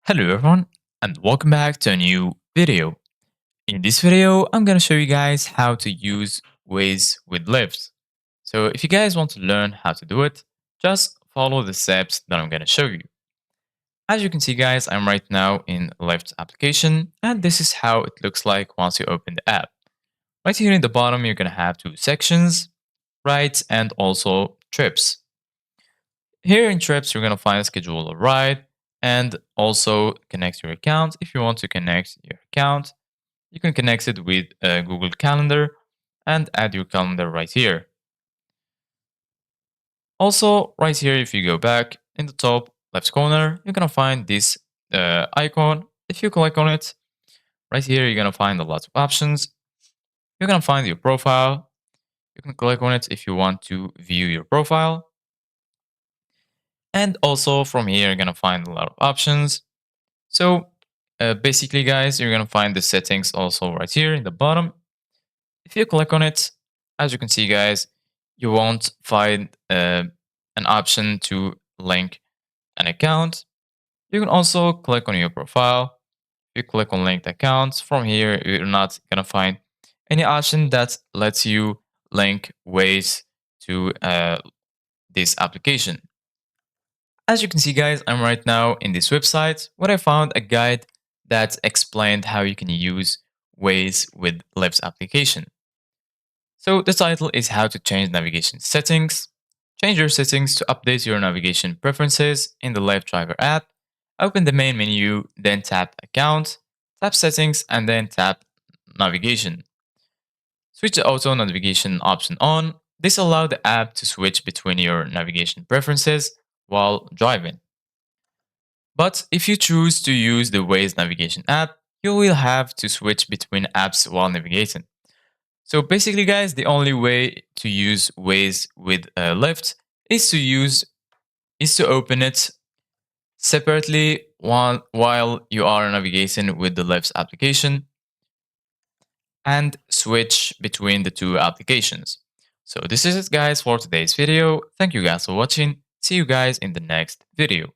Hello everyone and welcome back to a new video. In this video, I'm going to show you guys how to use Waze with Lyft. So if you guys want to learn how to do it, just follow the steps that I'm going to show you. As you can see guys, I'm right now in Lyft application and this is how it looks like once you open the app. Right here in the bottom, you're going to have two sections, rides and also trips. Here in trips, you're going to find schedule a ride and also connect your account. If you want to connect your account, you can connect it with Google Calendar and add your calendar right here. Also, right here, if you go back in the top left corner, you're going to find this icon. If you click on it, right here, you're going to find a lot of options. You're going to find your profile. You can click on it if you want to view your profile. And also from here, you're going to find a lot of options. So basically, guys, you're going to find the settings also right here in the bottom. If you click on it, as you can see, guys, you won't find an option to link an account. You can also click on your profile. If you click on linked accounts, from here, you're not going to find any option that lets you link Waze to this application. As you can see, guys, I'm right now in this website where I found a guide that explained how you can use Waze with Lyft's application. So the title is How to Change Navigation Settings. Change your settings to update your navigation preferences in the Lyft Driver app. Open the main menu, then tap Account, tap Settings, and then tap Navigation. Switch the auto navigation option on. This allows the app to switch between your navigation preferences while driving. But if you choose to use the Waze navigation app, you will have to switch between apps while navigating. So basically, guys, the only way to use Waze with Lyft is to open it separately while you are navigating with the Lyft application and switch between the two applications. So this is it, guys, for today's video. Thank you guys for watching. See you guys in the next video.